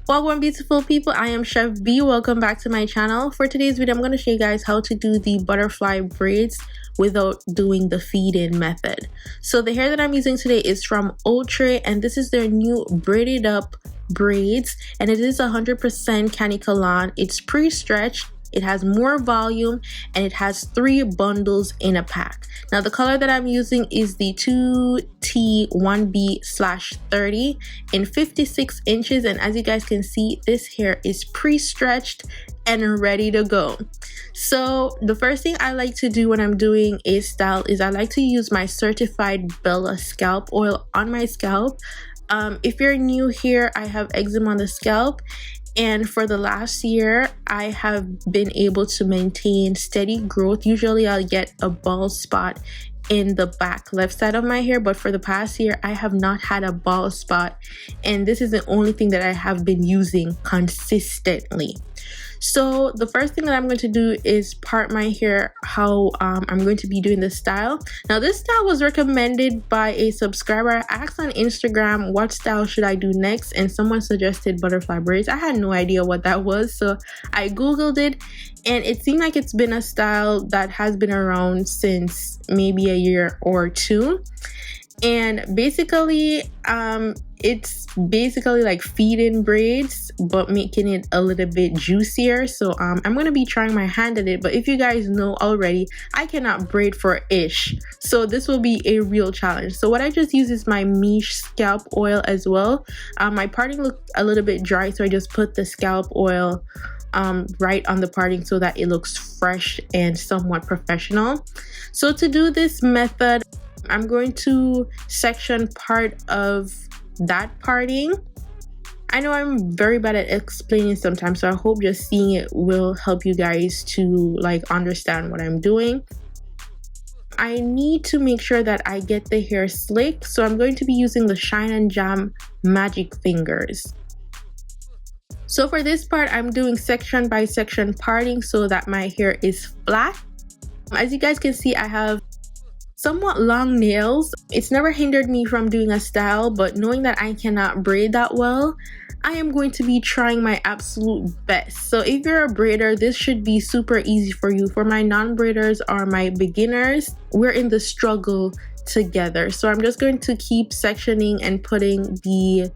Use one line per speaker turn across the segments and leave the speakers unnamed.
Welcome beautiful people, I am Chef B. Welcome back to my channel. For today's video, I'm going to show you guys how to do the butterfly braids without doing the feed-in method. So the hair that I'm using today is from Outre, and this is their new braided up braids, and it is 100% canicolon. It's pre-stretched, it has more volume, and it has 3 bundles in a pack. Now the color that I'm using is the 2T1B/30 in 56 inches, and as you guys can see, this hair is pre-stretched and ready to go. So the first thing I like to do when I'm doing a style is I like to use my certified Bella scalp oil on my scalp. If you're new here, I have eczema on the scalp, and for the last year I have been able to maintain steady growth. Usually I'll get a bald spot in the back left side of my hair, but for the past year I have not had a bald spot, and this is the only thing that I have been using consistently. So the first thing that I'm going to do is part my hair how I'm going to be doing this style. Now this style was recommended by a subscriber. I asked on Instagram what style should I do next, and someone suggested butterfly braids. I had no idea what that was, so I googled it, and it seemed like it's been a style that has been around since maybe a year or two. And basically it's basically like feed-in braids but making it a little bit juicier. So I'm gonna be trying my hand at it, but if you guys know already, I cannot braid for ish, so this will be a real challenge. So what I just use is my Miche scalp oil as well. My parting looked a little bit dry, so I just put the scalp oil right on the parting so that it looks fresh and somewhat professional. So to do this method, I'm going to section part of that parting. I know I'm very bad at explaining sometimes, so I hope just seeing it will help you guys to like understand what I'm doing. I need to make sure that I get the hair slick, so I'm going to be using the Shine and Jam magic fingers. So for this part, I'm doing section by section parting so that my hair is flat. As you guys can see, I have somewhat long nails. It's never hindered me from doing a style, but knowing that I cannot braid that well, I am going to be trying my absolute best. So if you're a braider, this should be super easy for you. For my non-braiders or my beginners, we're in the struggle together. So I'm just going to keep sectioning and putting the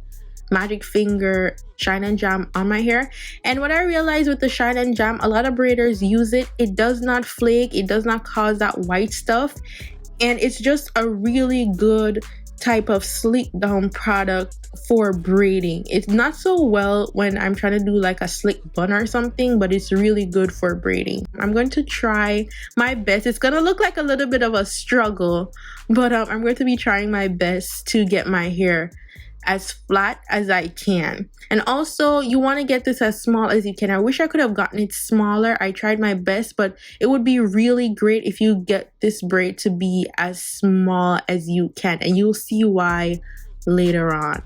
magic finger Shine and Jam on my hair. And what I realized with the Shine and Jam, a lot of braiders use it. It does not flake, it does not cause that white stuff, and it's just a really good type of slick down product for braiding. It's not so well when I'm trying to do like a slick bun or something, but it's really good for braiding. I'm going to try my best. It's gonna look like a little bit of a struggle, but I'm going to be trying my best to get my hair as flat as I can. And also, you want to get this as small as you can. I wish I could have gotten it smaller. I tried my best, but it would be really great if you get this braid to be as small as you can, and you'll see why later on.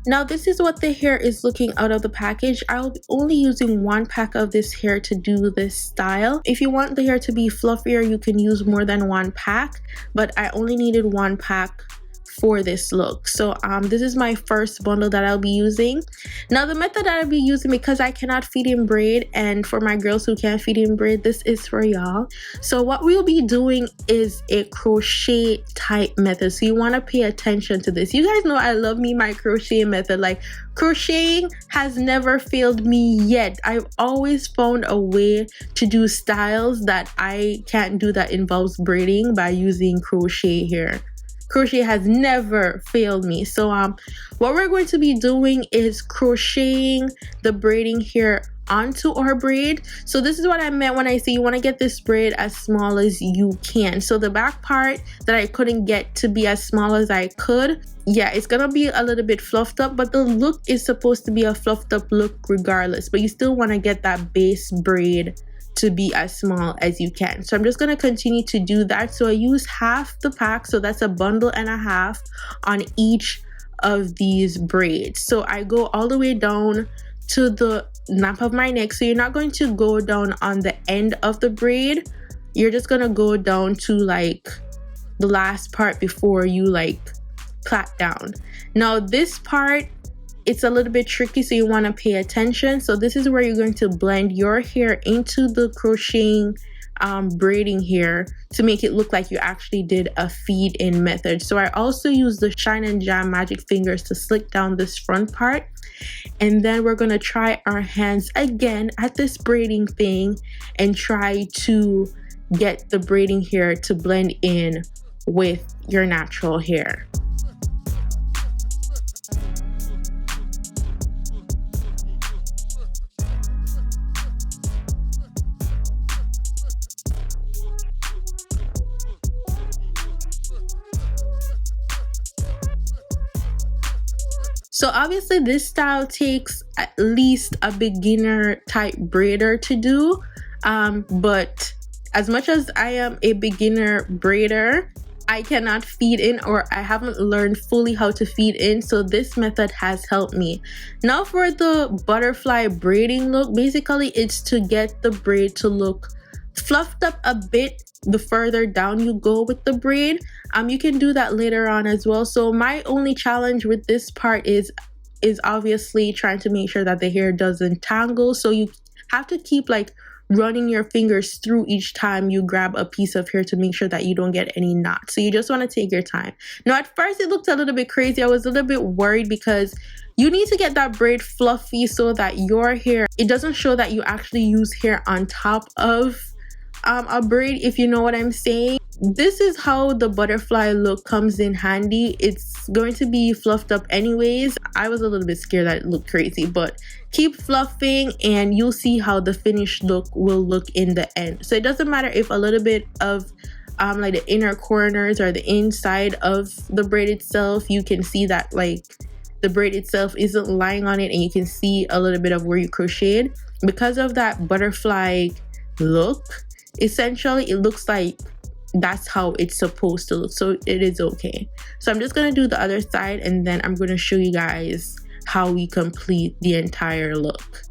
Now this is what the hair is looking out of the package. I'll be only using 1 pack of this hair to do this style. If you want the hair to be fluffier, you can use more than 1 pack, but I only needed 1 pack for this look. So this is my first bundle that I'll be using. Now the method that I'll be using, because I cannot feed in braid, and for my girls who can't feed in braid, this is for y'all. So what we'll be doing is a crochet type method, so you want to pay attention to this. You guys know I love me my crochet method. Like, crocheting has never failed me yet. I've always found a way to do styles that I can't do that involves braiding by using crochet here. Crochet has never failed me. So what we're going to be doing is crocheting the braiding here onto our braid. So this is what I meant when I say you want to get this braid as small as you can. So the back part that I couldn't get to be as small as I could, yeah, it's gonna be a little bit fluffed up, but the look is supposed to be a fluffed up look regardless, but you still want to get that base braid to be as small as you can. So I'm just going to continue to do that. So I use half the pack, so that's a bundle and a half on each of these braids. So I go all the way down to the nape of my neck. So you're not going to go down on the end of the braid, you're just going to go down to like the last part before you like plait down. Now this part, it's a little bit tricky, so you want to pay attention. So this is where you're going to blend your hair into the crocheting braiding here to make it look like you actually did a feed-in method. So I also use the Shine and Jam magic fingers to slick down this front part, and then we're going to try our hands again at this braiding thing and try to get the braiding hair to blend in with your natural hair. So obviously this style takes at least a beginner type braider to do, but as much as I am a beginner braider, I cannot feed in, or I haven't learned fully how to feed in, so this method has helped me. Now for the butterfly braiding look, basically it's to get the braid to look fluffed up a bit the further down you go with the braid. You can do that later on as well. So my only challenge with this part is obviously trying to make sure that the hair doesn't tangle, so you have to keep like running your fingers through each time you grab a piece of hair to make sure that you don't get any knots. So you just want to take your time. Now at first it looked a little bit crazy. I was a little bit worried because you need to get that braid fluffy so that your hair, it doesn't show that you actually use hair on top of a braid, if you know what I'm saying. This is how the butterfly look comes in handy. It's going to be fluffed up anyways. I was a little bit scared that it looked crazy, but keep fluffing and you'll see how the finished look will look in the end. So it doesn't matter if a little bit of like the inner corners or the inside of the braid itself, you can see that like the braid itself isn't lying on it, and you can see a little bit of where you crocheted. Because of that butterfly look, essentially it looks like that's how it's supposed to look, so it is okay. So I'm just going to do the other side, and then I'm going to show you guys how we complete the entire look.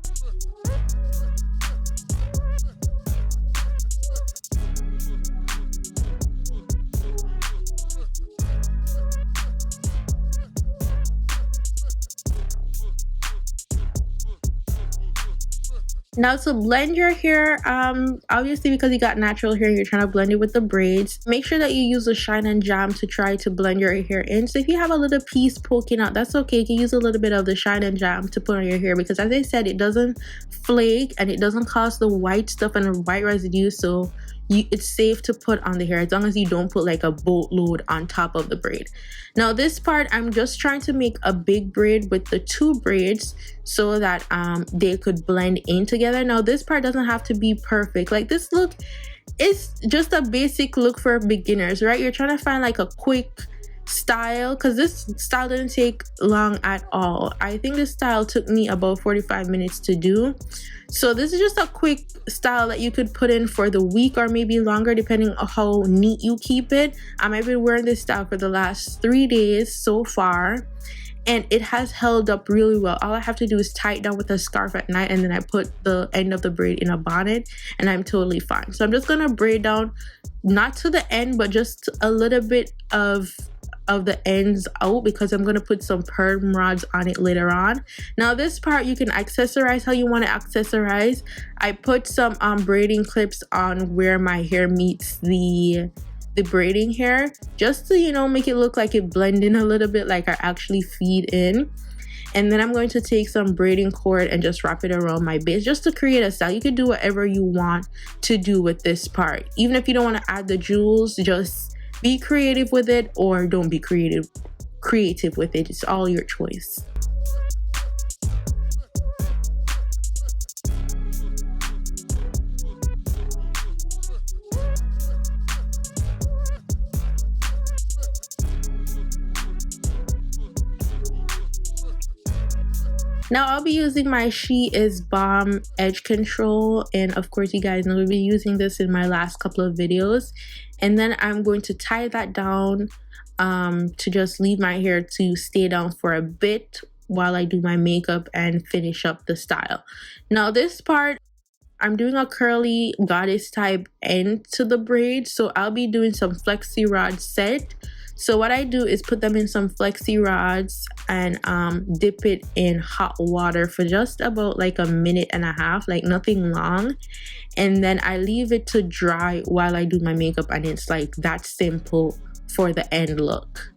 Now to blend your hair, obviously because you got natural hair, you're trying to blend it with the braids. Make sure that you use the Shine and Jam to try to blend your hair in. So if you have a little piece poking out, that's okay. You can use a little bit of the Shine and Jam to put on your hair, because as I said, it doesn't flake and it doesn't cause the white stuff and the white residue. So it's safe to put on the hair as long as you don't put like a boatload on top of the braid. Now this part, I'm just trying to make a big braid with the two braids so that they could blend in together. Now this part doesn't have to be perfect. Like this look is just a basic look for beginners, right? You're trying to find like a quick style, because this style didn't take long at all. I think this style took me about 45 minutes to do. So this is just a quick style that you could put in for the week or maybe longer, depending on how neat you keep it. I've been wearing this style for the last 3 days so far, and it has held up really well. All I have to do is tie it down with a scarf at night, and then I put the end of the braid in a bonnet, and I'm totally fine. So I'm just gonna braid down, not to the end, but just a little bit of the ends out, because I'm going to put some perm rods on it later on. Now this part you can accessorize how you want to accessorize. I put some braiding clips on where my hair meets the braiding hair, just to, you know, make it look like it blend in a little bit, like I actually feed in. And then I'm going to take some braiding cord and just wrap it around my base, just to create a style. You can do whatever you want to do with this part. Even if you don't want to add the jewels, just be creative with it, or don't be creative with it. It's all your choice. Now I'll be using my She Is Bomb edge control, and of course you guys know I'll be using this in my last couple of videos. And then I'm going to tie that down to just leave my hair to stay down for a bit while I do my makeup and finish up the style. Now this part, I'm doing a curly goddess type end to the braid, so I'll be doing some flexi rod set. So what I do is put them in some flexi rods and dip it in hot water for just about like a minute and a half, like nothing long, and then I leave it to dry while I do my makeup, and it's like that simple for the end look.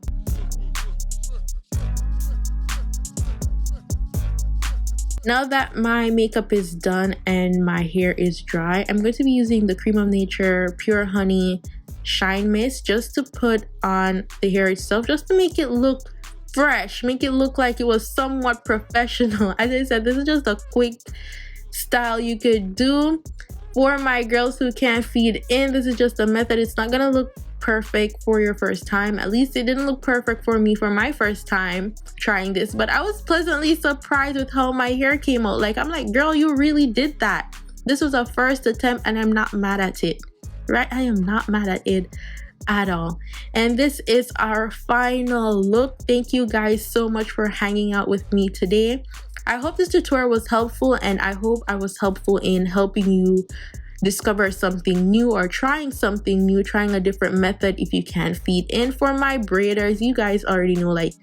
Now that my makeup is done and my hair is dry, I'm going to be using the Cream of Nature Pure Honey Shine Mist just to put on the hair itself, just to make it look fresh, make it look like it was somewhat professional. As I said, this is just a quick style you could do for my girls who can't feed in. This is just a method. It's not gonna look perfect for your first time. At least it didn't look perfect for me for my first time trying this, but I was pleasantly surprised with how my hair came out. Like, I'm like, girl, you really did that. This was a first attempt and I'm not mad at it, right? I am not mad at it at all. And this is our final look. Thank you guys so much for hanging out with me today. I hope this tutorial was helpful, and I hope I was helpful in helping you discover something new or trying something new, trying a different method if you can't feed in. For my braiders, you guys already know, like,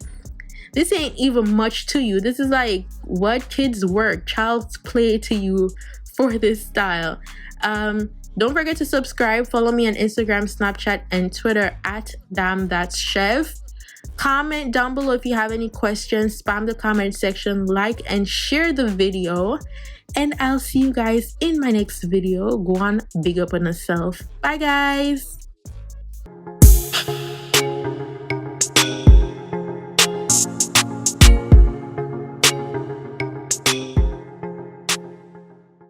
this ain't even much to you. This is like what kids work, child's play to you for this style. Don't forget to subscribe. Follow me on Instagram, Snapchat, and Twitter at damnthatschev. Comment down below if you have any questions. Spam the comment section, like and share the video, and I'll see you guys in my next video. Go on, big up on yourself. Bye guys.